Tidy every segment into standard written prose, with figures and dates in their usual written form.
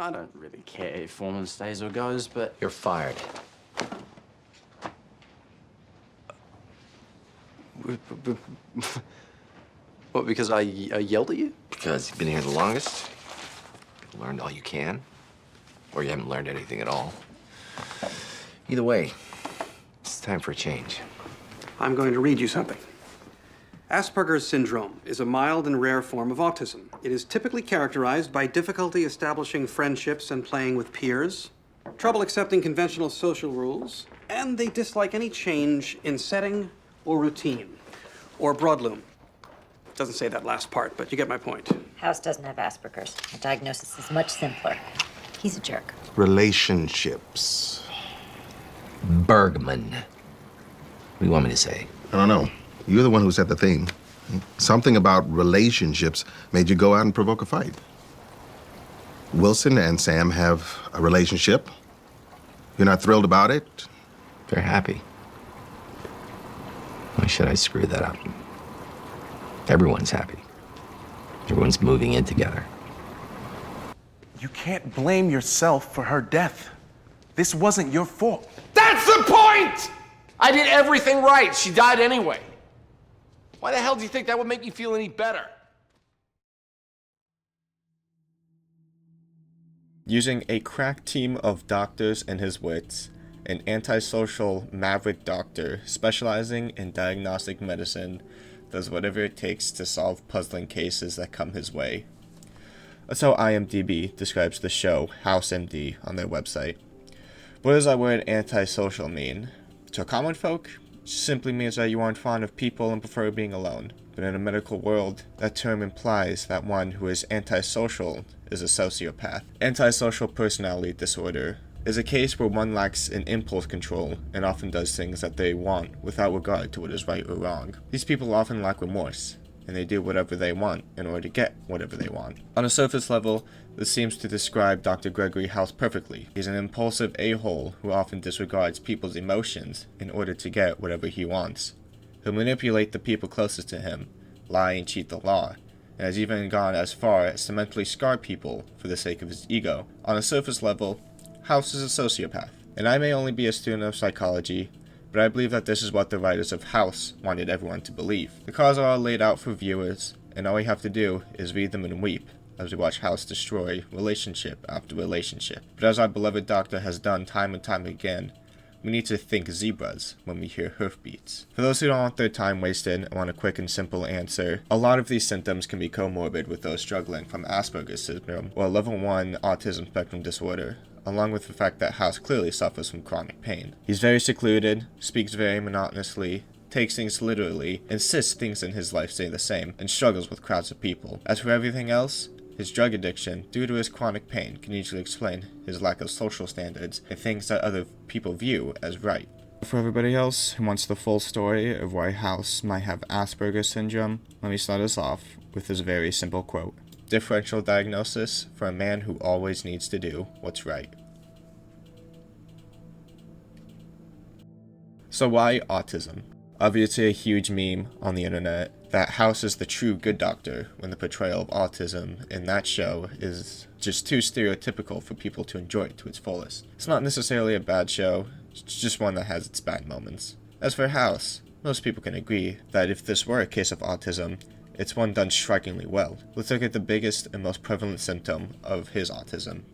I don't really care if Foreman stays or goes, but... You're fired. What, because I yelled at you? Because you've been here the longest, learned all you can, or you haven't learned anything at all. Either way, it's time for a change. I'm going to read you something. Asperger's syndrome is a mild and rare form of autism. It is typically characterized by difficulty establishing friendships and playing with peers, trouble accepting conventional social rules, and they dislike any change in setting or routine, or broadloom. Doesn't say that last part, but you get my point. House doesn't have Asperger's. The diagnosis is much simpler. He's a jerk. Relationships. Bergman. What do you want me to say? I don't know. You're the one who set the theme. Something about relationships made you go out and provoke a fight. Wilson and Sam have a relationship. You're not thrilled about it? They're happy. Why should I screw that up? Everyone's happy. Everyone's moving in together. You can't blame yourself for her death. This wasn't your fault. That's the point! I did everything right. She died anyway. Why the hell do you think that would make me feel any better? Using a crack team of doctors and his wits, an antisocial maverick doctor specializing in diagnostic medicine does whatever it takes to solve puzzling cases that come his way. That's how IMDb describes the show House MD on their website. What does that word antisocial mean? To common folk, it simply means that you aren't fond of people and prefer being alone. But in a medical world, that term implies that one who is antisocial is a sociopath. Antisocial personality disorder is a case where one lacks an impulse control and often does things that they want without regard to what is right or wrong. These people often lack remorse, and they do whatever they want in order to get whatever they want. On a surface level, this seems to describe Dr. Gregory House perfectly. He's an impulsive a-hole who often disregards people's emotions in order to get whatever he wants. He'll manipulate the people closest to him, lie and cheat the law, and has even gone as far as to mentally scar people for the sake of his ego. On a surface level, House is a sociopath, and I may only be a student of psychology, but I believe that this is what the writers of House wanted everyone to believe. The causes are all laid out for viewers, and all we have to do is read them and weep as we watch House destroy relationship after relationship. But as our beloved doctor has done time and time again, we need to think zebras when we hear hoofbeats. For those who don't want their time wasted and want a quick and simple answer, a lot of these symptoms can be comorbid with those struggling from Asperger's syndrome or level 1 autism spectrum disorder, along with the fact that House clearly suffers from chronic pain. He's very secluded, speaks very monotonously, takes things literally, insists things in his life stay the same, and struggles with crowds of people. As for everything else, his drug addiction, due to his chronic pain, can easily explain his lack of social standards and things that other people view as right. For everybody else who wants the full story of why House might have Asperger's syndrome, let me start us off with this very simple quote. Differential diagnosis for a man who always needs to do what's right. So why autism? Obviously a huge meme on the internet that House is the true good doctor when the portrayal of autism in that show is just too stereotypical for people to enjoy it to its fullest. It's not necessarily a bad show, it's just one that has its bad moments. As for House, most people can agree that if this were a case of autism, it's one done strikingly well. Let's look at the biggest and most prevalent symptom of his autism,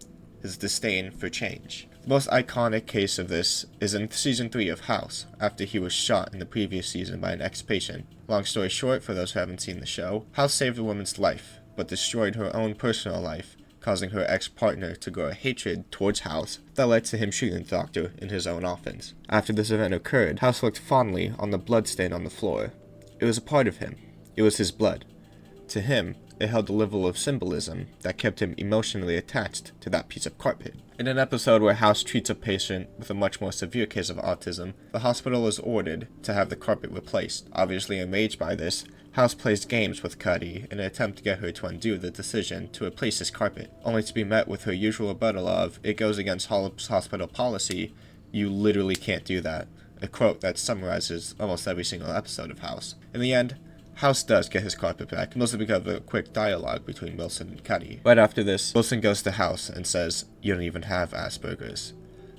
his disdain for change. The most iconic case of this is in season 3 of House, after he was shot in the previous season by an ex-patient. Long story short, for those who haven't seen the show, House saved a woman's life, but destroyed her own personal life, causing her ex-partner to grow a hatred towards House that led to him shooting the doctor in his own offense. After this event occurred, House looked fondly on the blood stain on the floor. It was a part of him. It was his blood. To him, it held a level of symbolism that kept him emotionally attached to that piece of carpet. In an episode where House treats a patient with a much more severe case of autism, the hospital is ordered to have the carpet replaced. Obviously enraged by this, House plays games with Cuddy in an attempt to get her to undo the decision to replace his carpet, only to be met with her usual rebuttal of, "It goes against hospital policy, you literally can't do that." A quote that summarizes almost every single episode of House. In the end, House does get his carpet back, mostly because of a quick dialogue between Wilson and Cuddy. Right after this, Wilson goes to House and says, "You don't even have Asperger's,"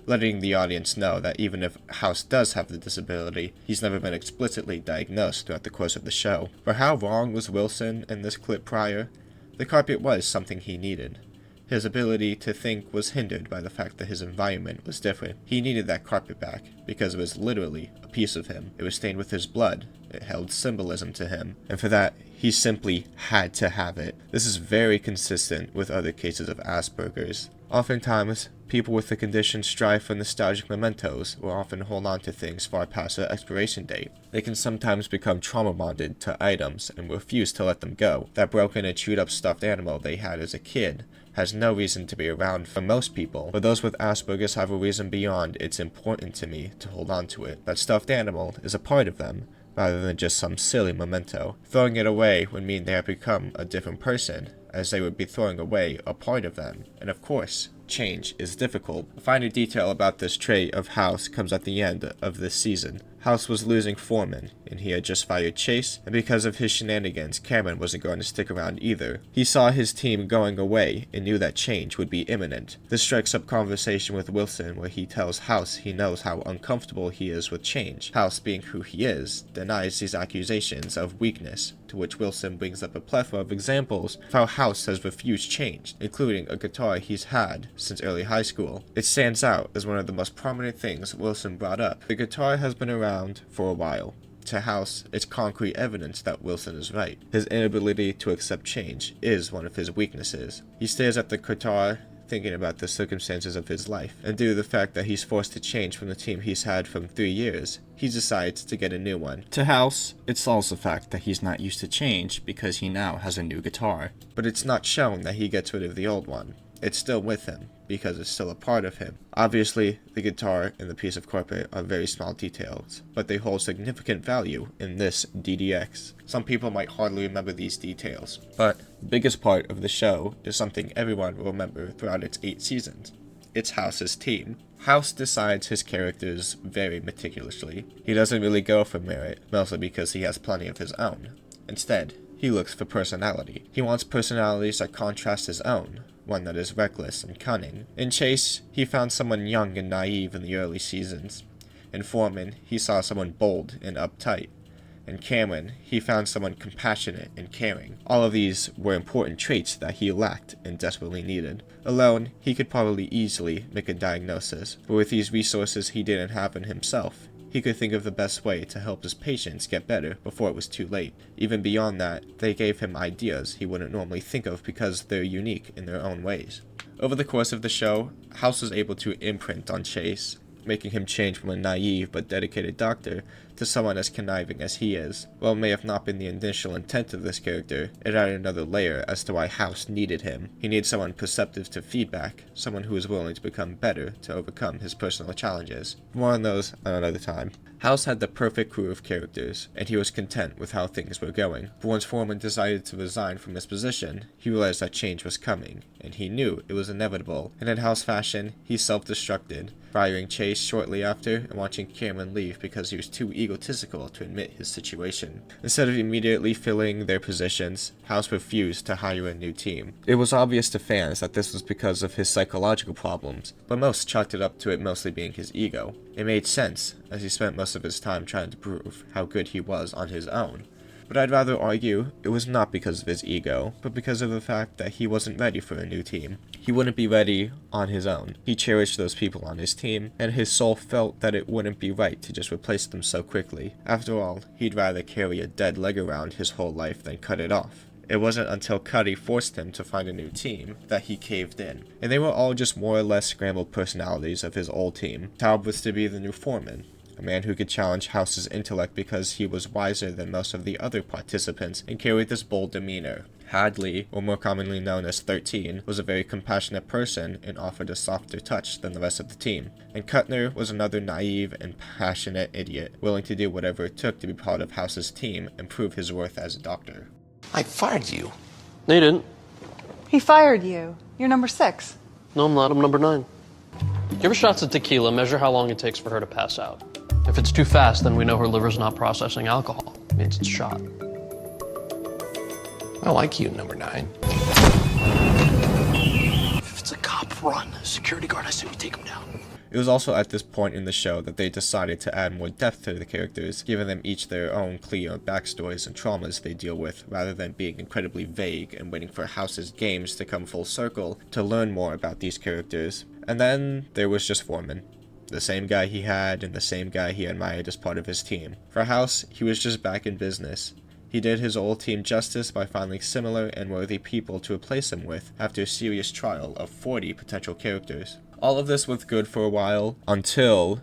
letting the audience know that even if House does have the disability, he's never been explicitly diagnosed throughout the course of the show. For how wrong was Wilson in this clip prior? The carpet was something he needed. His ability to think was hindered by the fact that his environment was different. He needed that carpet back because it was literally a piece of him. It was stained with his blood. It held symbolism to him. And for that, he simply had to have it. This is very consistent with other cases of Asperger's. Oftentimes, people with the condition strive for nostalgic mementos or often hold on to things far past their expiration date. They can sometimes become trauma bonded to items and refuse to let them go. That broken and chewed up stuffed animal they had as a kid has no reason to be around for most people, but those with Asperger's have a reason beyond "it's important to me" to hold on to it. That stuffed animal is a part of them, rather than just some silly memento. Throwing it away would mean they have become a different person, as they would be throwing away a part of them. And of course, change is difficult. A finer detail about this trait of House comes at the end of this season. House was losing Foreman, and he had just fired Chase, and because of his shenanigans, Cameron wasn't going to stick around either. He saw his team going away and knew that change would be imminent. This strikes up conversation with Wilson where he tells House he knows how uncomfortable he is with change. House, being who he is, denies these accusations of weakness, to which Wilson brings up a plethora of examples of how House has refused change, including a guitar he's had since early high school. It stands out as one of the most prominent things Wilson brought up. The guitar has been around for a while. To House, it's concrete evidence that Wilson is right. His inability to accept change is one of his weaknesses. He stares at the guitar, thinking about the circumstances of his life, and due to the fact that he's forced to change from the team he's had for 3 years, he decides to get a new one. To House, it solves the fact that he's not used to change because he now has a new guitar. But it's not shown that he gets rid of the old one. It's still with him, because it's still a part of him. Obviously, the guitar and the piece of carpet are very small details, but they hold significant value in this DDX. Some people might hardly remember these details, but the biggest part of the show is something everyone will remember throughout its 8 seasons. It's House's team. House decides his characters very meticulously. He doesn't really go for merit, mostly because he has plenty of his own. Instead, he looks for personality. He wants personalities that contrast his own, one that is reckless and cunning. In Chase, he found someone young and naive in the early seasons. In Foreman, he saw someone bold and uptight. In Cameron, he found someone compassionate and caring. All of these were important traits that he lacked and desperately needed. Alone, he could probably easily make a diagnosis, but with these resources he didn't have in himself, he could think of the best way to help his patients get better before it was too late. Even beyond that, they gave him ideas he wouldn't normally think of because they're unique in their own ways. Over the course of the show, House was able to imprint on Chase, making him change from a naive but dedicated doctor to someone as conniving as he is. While it may have not been the initial intent of this character, it added another layer as to why House needed him. He needed someone perceptive to feedback, someone who was willing to become better to overcome his personal challenges. More on those another time. House had the perfect crew of characters, and he was content with how things were going. But once Foreman decided to resign from his position, he realized that change was coming, and he knew it was inevitable. And in House fashion, he self-destructed, firing Chase shortly after and watching Cameron leave because he was too egotistical to admit his situation. Instead of immediately filling their positions, House refused to hire a new team. It was obvious to fans that this was because of his psychological problems, but most chalked it up to it mostly being his ego. It made sense, as he spent most of his time trying to prove how good he was on his own. But I'd rather argue it was not because of his ego, but because of the fact that he wasn't ready for a new team. He wouldn't be ready on his own. He cherished those people on his team, and his soul felt that it wouldn't be right to just replace them so quickly. After all, he'd rather carry a dead leg around his whole life than cut it off. It wasn't until Cuddy forced him to find a new team that he caved in, and they were all just more or less scrambled personalities of his old team. Taub was to be the new foreman, a man who could challenge House's intellect because he was wiser than most of the other participants and carried this bold demeanor. Hadley, or more commonly known as 13, was a very compassionate person and offered a softer touch than the rest of the team. And Kuttner was another naive and passionate idiot, willing to do whatever it took to be part of House's team and prove his worth as a doctor. I fired you. No, you didn't. He fired you. You're number 6. No, I'm not. I'm number 9. Give her shots of tequila, measure how long it takes for her to pass out. If it's too fast, then we know her liver's not processing alcohol. It means it's shot. I like you, number 9. If it's a cop run, security guard has to take him down. It was also at this point in the show that they decided to add more depth to the characters, giving them each their own clear backstories and traumas they deal with, rather than being incredibly vague and waiting for House's games to come full circle to learn more about these characters. And then there was just Foreman. The same guy he had, and the same guy he admired as part of his team. For House, he was just back in business. He did his old team justice by finding similar and worthy people to replace him with after a serious trial of 40 potential characters. All of this was good for a while, until...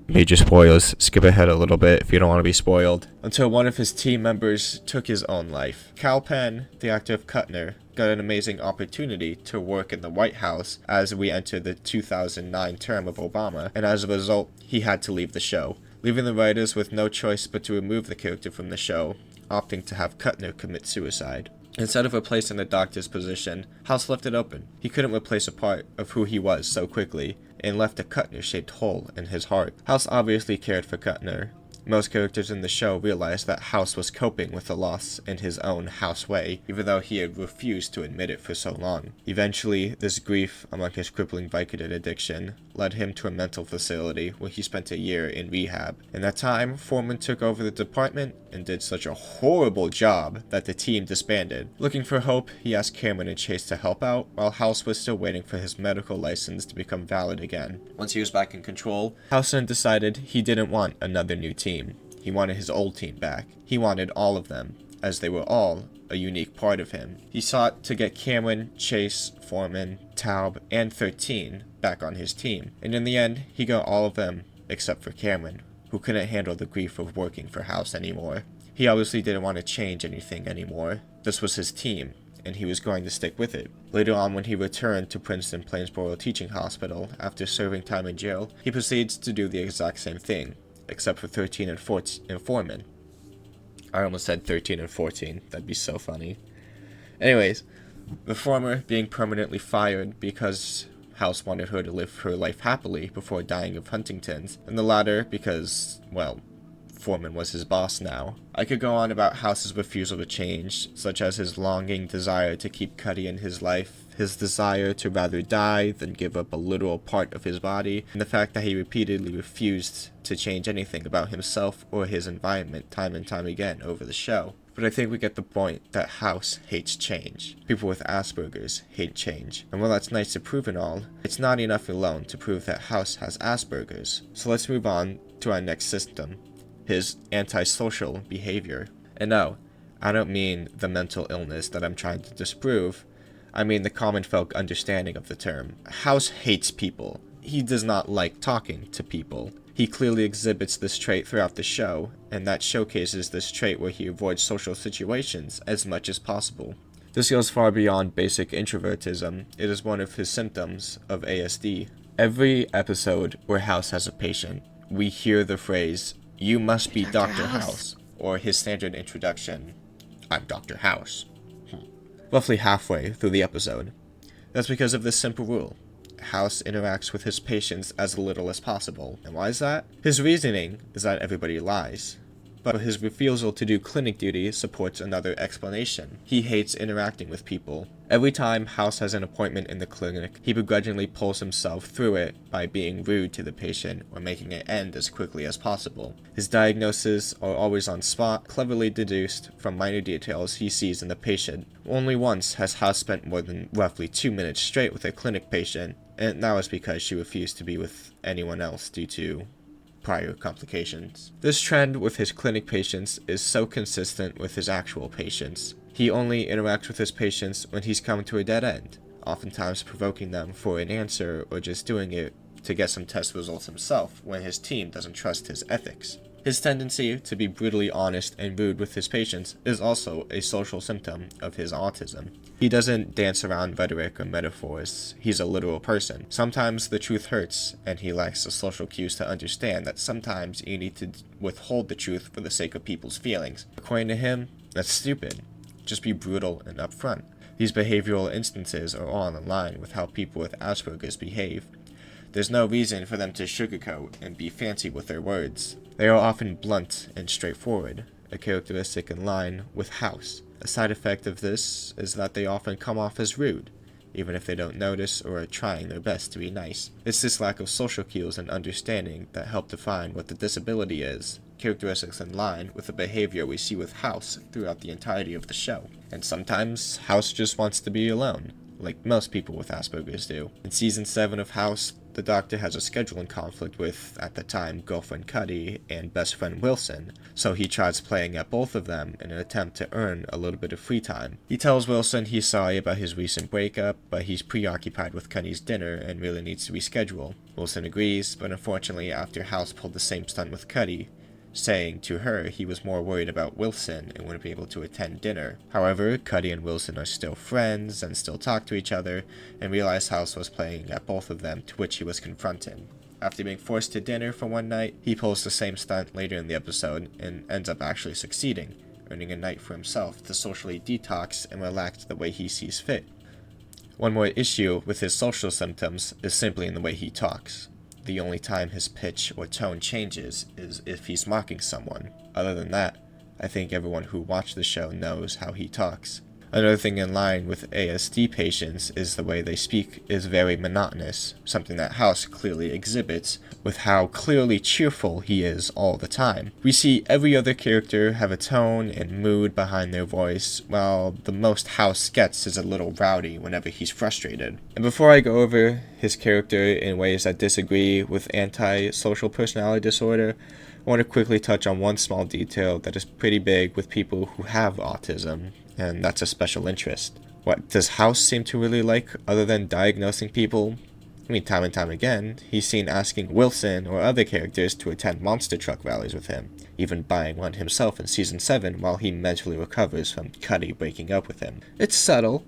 Major spoilers, skip ahead a little bit if you don't want to be spoiled. Until one of his team members took his own life. Kal Penn, the actor of Kuttner, got an amazing opportunity to work in the White House as we entered the 2009 term of Obama, and as a result, he had to leave the show, leaving the writers with no choice but to remove the character from the show, opting to have Kuttner commit suicide. Instead of replacing the doctor's position, House left it open. He couldn't replace a part of who he was so quickly, and left a Kuttner-shaped hole in his heart. House obviously cared for Kuttner. Most characters in the show realized that House was coping with the loss in his own House way, even though he had refused to admit it for so long. Eventually, this grief among his crippling Vicodin addiction led him to a mental facility where he spent a year in rehab. In that time, Foreman took over the department and did such a horrible job that the team disbanded. Looking for hope, he asked Cameron and Chase to help out, while House was still waiting for his medical license to become valid again. Once he was back in control, Housen decided he didn't want another new team. He wanted his old team back. He wanted all of them, as they were all a unique part of him. He sought to get Cameron, Chase, Foreman, Taub, and 13 back on his team, and in the end, he got all of them except for Cameron, who couldn't handle the grief of working for House anymore. He obviously didn't want to change anything anymore. This was his team, and he was going to stick with it. Later on, when he returned to Princeton Plainsboro Teaching Hospital after serving time in jail, he proceeds to do the exact same thing, except for 13 and Foreman. I almost said 13 and 14. That'd be so funny. Anyways, the former being permanently fired because House wanted her to live her life happily before dying of Huntington's, and the latter because, well, Foreman was his boss now. I could go on about House's refusal to change, such as his longing desire to keep Cuddy in his life, his desire to rather die than give up a literal part of his body, and the fact that he repeatedly refused to change anything about himself or his environment time and time again over the show. But I think we get the point that House hates change. People with Asperger's hate change. And while that's nice to prove and all, it's not enough alone to prove that House has Asperger's. So let's move on to our next system, his antisocial behavior. And no, I don't mean the mental illness that I'm trying to disprove. I mean the common folk understanding of the term. House hates people. He does not like talking to people. He clearly exhibits this trait throughout the show, and that showcases this trait where he avoids social situations as much as possible. This goes far beyond basic introvertism. It is one of his symptoms of ASD. Every episode where House has a patient, we hear the phrase, "You must be Dr. House," or his standard introduction, "I'm Dr. House." Roughly halfway through the episode. That's because of this simple rule. House interacts with his patients as little as possible. And why is that? His reasoning is that everybody lies. But his refusal to do clinic duty supports another explanation. He hates interacting with people. Every time House has an appointment in the clinic, he begrudgingly pulls himself through it by being rude to the patient or making it end as quickly as possible. His diagnoses are always on spot, cleverly deduced from minor details he sees in the patient. Only once has House spent more than roughly 2 minutes straight with a clinic patient, and that was because she refused to be with anyone else due to prior complications. This trend with his clinic patients is so consistent with his actual patients. He only interacts with his patients when he's come to a dead end, oftentimes provoking them for an answer or just doing it to get some test results himself when his team doesn't trust his ethics. His tendency to be brutally honest and rude with his patients is also a social symptom of his autism. He doesn't dance around rhetoric or metaphors. He's a literal person. Sometimes the truth hurts, and he lacks the social cues to understand that sometimes you need to withhold the truth for the sake of people's feelings. According to him, that's stupid. Just be brutal and upfront. These behavioral instances are all in line with how people with Asperger's behave. There's no reason for them to sugarcoat and be fancy with their words. They are often blunt and straightforward, a characteristic in line with House. A side effect of this is that they often come off as rude, even if they don't notice or are trying their best to be nice. It's this lack of social cues and understanding that help define what the disability is, characteristics in line with the behavior we see with House throughout the entirety of the show. And sometimes, House just wants to be alone, like most people with Asperger's do. In Season 7 of House, the Doctor has a scheduling conflict with, at the time, girlfriend Cuddy and best friend Wilson, so he tries playing at both of them in an attempt to earn a little bit of free time. He tells Wilson he's sorry about his recent breakup, but he's preoccupied with Cuddy's dinner and really needs to reschedule. Wilson agrees, but unfortunately after House pulled the same stunt with Cuddy, saying to her he was more worried about Wilson and wouldn't be able to attend dinner. However, Cuddy and Wilson are still friends and still talk to each other, and realize House was playing at both of them, to which he was confronted. After being forced to dinner for one night, he pulls the same stunt later in the episode and ends up actually succeeding, earning a night for himself to socially detox and relax the way he sees fit. One more issue with his social symptoms is simply in the way he talks. The only time his pitch or tone changes is if he's mocking someone. Other than that, I think everyone who watched the show knows how he talks. Another thing in line with ASD patients is the way they speak is very monotonous, something that House clearly exhibits with how clearly cheerful he is all the time. We see every other character have a tone and mood behind their voice, while the most House gets is a little rowdy whenever he's frustrated. And before I go over his character in ways that disagree with antisocial personality disorder, I want to quickly touch on one small detail that is pretty big with people who have autism, and that's a special interest. What does House seem to really like other than diagnosing people? I mean, time and time again, he's seen asking Wilson or other characters to attend monster truck rallies with him, even buying one himself in Season 7 while he mentally recovers from Cuddy breaking up with him. It's subtle,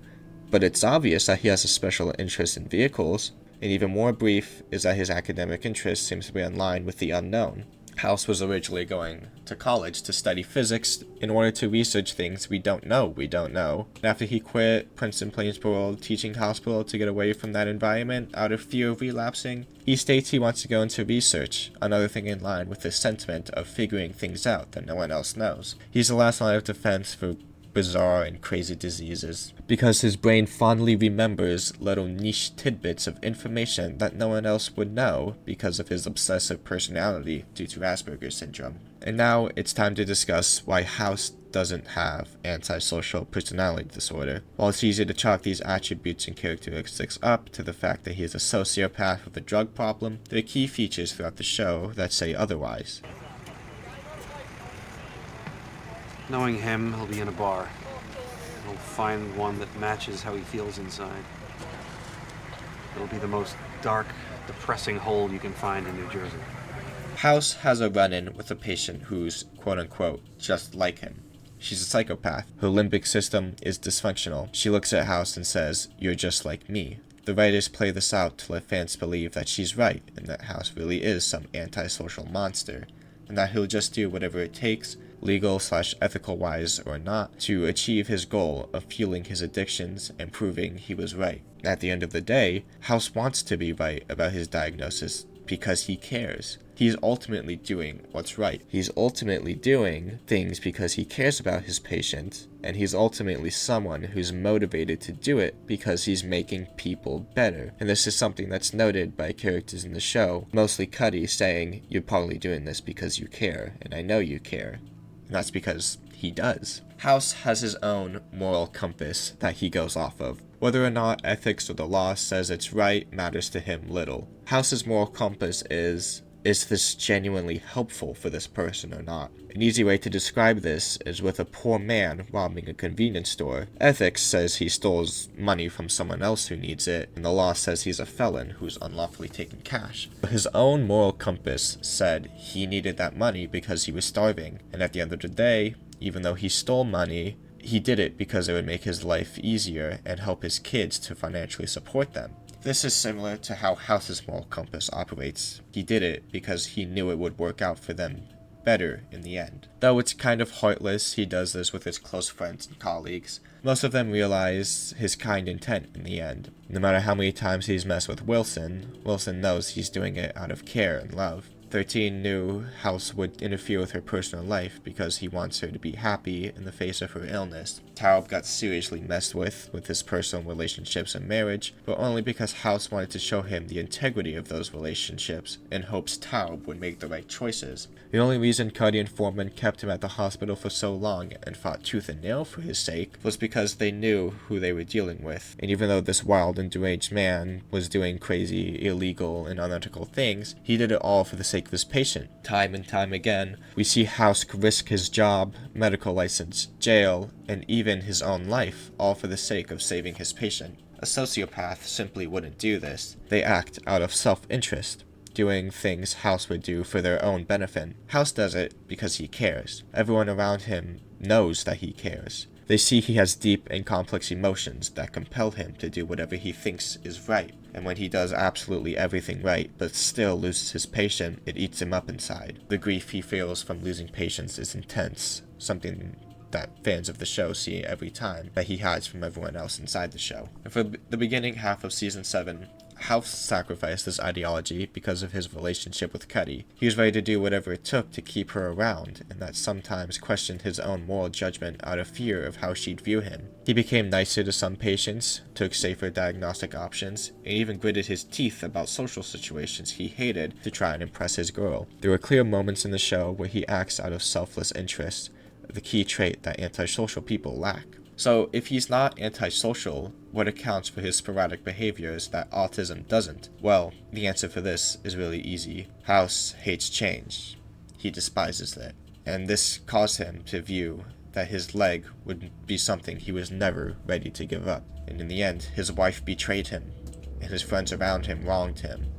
but it's obvious that he has a special interest in vehicles, and even more brief is that his academic interest seems to be in line with the unknown. House was originally going to college to study physics in order to research things we don't know. And after he quit Princeton Plainsboro Teaching Hospital to get away from that environment out of fear of relapsing, he states he wants to go into research, another thing in line with his sentiment of figuring things out that no one else knows. He's the last line of defense for bizarre and crazy diseases, because his brain fondly remembers little niche tidbits of information that no one else would know because of his obsessive personality due to Asperger's syndrome. And now it's time to discuss why House doesn't have antisocial personality disorder. While it's easy to chalk these attributes and characteristics up to the fact that he is a sociopath with a drug problem, there are key features throughout the show that say otherwise. Knowing him, he'll be in a bar. He'll find one that matches how he feels inside. It'll be the most dark, depressing hole you can find in New Jersey. House has a run-in with a patient who's, quote-unquote, just like him. She's a psychopath. Her limbic system is dysfunctional. She looks at House and says, "You're just like me." The writers play this out to let fans believe that she's right, and that House really is some antisocial monster, and that he'll just do whatever it takes, legal/ethical wise or not, to achieve his goal of fueling his addictions and proving he was right. At the end of the day, House wants to be right about his diagnosis because he cares. He's ultimately doing what's right. He's ultimately doing things because he cares about his patient, and he's ultimately someone who's motivated to do it because he's making people better. And this is something that's noted by characters in the show, mostly Cuddy, saying, "You're probably doing this because you care, and I know you care." And that's because he does. House has his own moral compass that he goes off of. Whether or not ethics or the law says it's right matters to him little. House's moral compass is this genuinely helpful for this person or not? An easy way to describe this is with a poor man robbing a convenience store. Ethics says he stole money from someone else who needs it, and the law says he's a felon who's unlawfully taken cash. But his own moral compass said he needed that money because he was starving, and at the end of the day, even though he stole money, he did it because it would make his life easier and help his kids to financially support them. This is similar to how House's moral compass operates. He did it because he knew it would work out for them better in the end. Though it's kind of heartless, he does this with his close friends and colleagues. Most of them realize his kind intent in the end. No matter how many times he's messed with Wilson, Wilson knows he's doing it out of care and love. 13 knew House would interfere with her personal life because he wants her to be happy in the face of her illness. Taub got seriously messed with his personal relationships and marriage, but only because House wanted to show him the integrity of those relationships in hopes Taub would make the right choices. The only reason Cuddy and Foreman kept him at the hospital for so long and fought tooth and nail for his sake was because they knew who they were dealing with. And even though this wild and deranged man was doing crazy, illegal, and unethical things, he did it all for the sake of his patient. Time and time again, we see House risk his job, medical license, jail, and even his own life, all for the sake of saving his patient. A sociopath simply wouldn't do this. They act out of self-interest, doing things House would do for their own benefit. House does it because he cares. Everyone around him knows that he cares. They see he has deep and complex emotions that compel him to do whatever he thinks is right. And when he does absolutely everything right, but still loses his patient, it eats him up inside. The grief he feels from losing patients is intense, something that fans of the show see every time, that he hides from everyone else inside the show. And for the beginning half of Season 7, House sacrificed this ideology because of his relationship with Cuddy. He was ready to do whatever it took to keep her around, and that sometimes questioned his own moral judgment out of fear of how she'd view him. He became nicer to some patients, took safer diagnostic options, and even gritted his teeth about social situations he hated to try and impress his girl. There were clear moments in the show where he acts out of selfless interest, the key trait that antisocial people lack. So, if he's not antisocial, what accounts for his sporadic behaviors that autism doesn't? Well, the answer for this is really easy. House hates change. He despises it. And this caused him to view that his leg would be something he was never ready to give up. And in the end, his wife betrayed him, and his friends around him wronged him.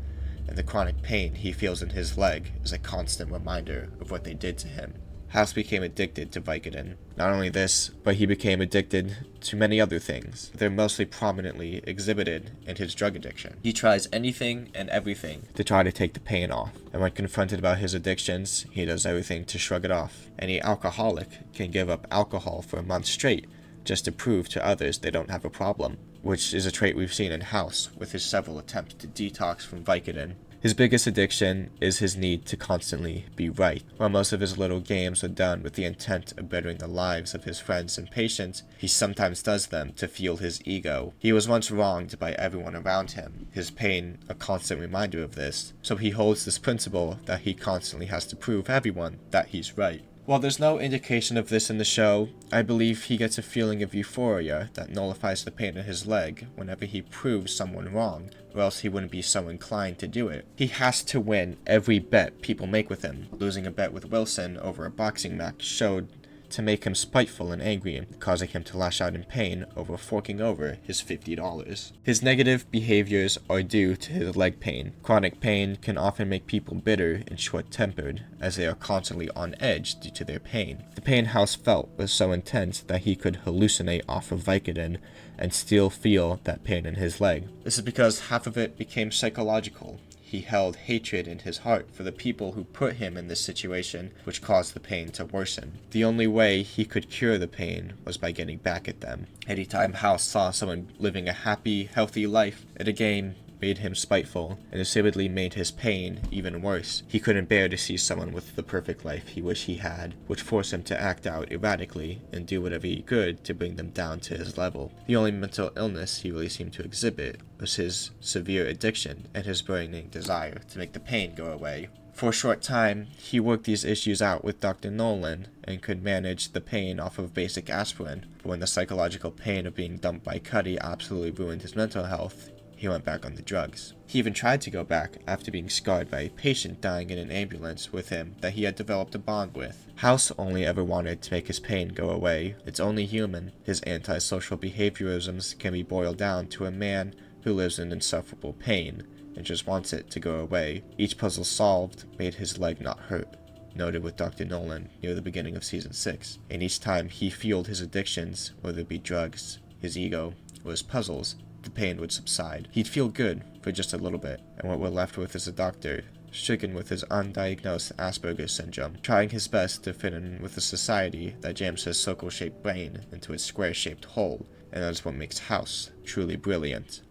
And the chronic pain he feels in his leg is a constant reminder of what they did to him. House became addicted to Vicodin. Not only this, but he became addicted to many other things. They're mostly prominently exhibited in his drug addiction. He tries anything and everything to try to take the pain off. And when confronted about his addictions, he does everything to shrug it off. Any alcoholic can give up alcohol for a month straight just to prove to others they don't have a problem, which is a trait we've seen in House with his several attempts to detox from Vicodin. His biggest addiction is his need to constantly be right. While most of his little games are done with the intent of bettering the lives of his friends and patients, he sometimes does them to fuel his ego. He was once wronged by everyone around him, his pain a constant reminder of this, so he holds this principle that he constantly has to prove to everyone that he's right. While there's no indication of this in the show, I believe he gets a feeling of euphoria that nullifies the pain in his leg whenever he proves someone wrong, or else he wouldn't be so inclined to do it. He has to win every bet people make with him. Losing a bet with Wilson over a boxing match showed to make him spiteful and angry, causing him to lash out in pain over forking over his $50. His negative behaviors are due to his leg pain. Chronic pain can often make people bitter and short-tempered, as they are constantly on edge due to their pain. The pain House felt was so intense that he could hallucinate off of Vicodin and still feel that pain in his leg. This is because half of it became psychological. He held hatred in his heart for the people who put him in this situation, which caused the pain to worsen. The only way he could cure the pain was by getting back at them. Anytime House saw someone living a happy, healthy life, it again made him spiteful, and decidedly made his pain even worse. He couldn't bear to see someone with the perfect life he wished he had, which forced him to act out erratically and do whatever he could to bring them down to his level. The only mental illness he really seemed to exhibit was his severe addiction and his burning desire to make the pain go away. For a short time, he worked these issues out with Dr. Nolan and could manage the pain off of basic aspirin, but when the psychological pain of being dumped by Cuddy absolutely ruined his mental health, he went back on the drugs. He even tried to go back after being scarred by a patient dying in an ambulance with him that he had developed a bond with. House only ever wanted to make his pain go away. It's only human. His antisocial behaviorisms can be boiled down to a man who lives in insufferable pain and just wants it to go away. Each puzzle solved made his leg not hurt, noted with Dr. Nolan near the beginning of Season 6. And each time he fueled his addictions, whether it be drugs, his ego, or his puzzles, the pain would subside. He'd feel good for just a little bit, and what we're left with is a doctor, stricken with his undiagnosed Asperger's syndrome, trying his best to fit in with a society that jams his circle-shaped brain into a square-shaped hole, and that's what makes House truly brilliant.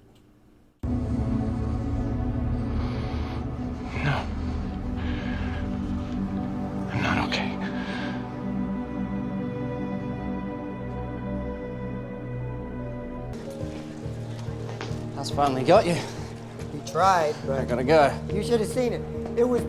No. Boss finally got you. He tried, but I gotta go. you should have seen it. It was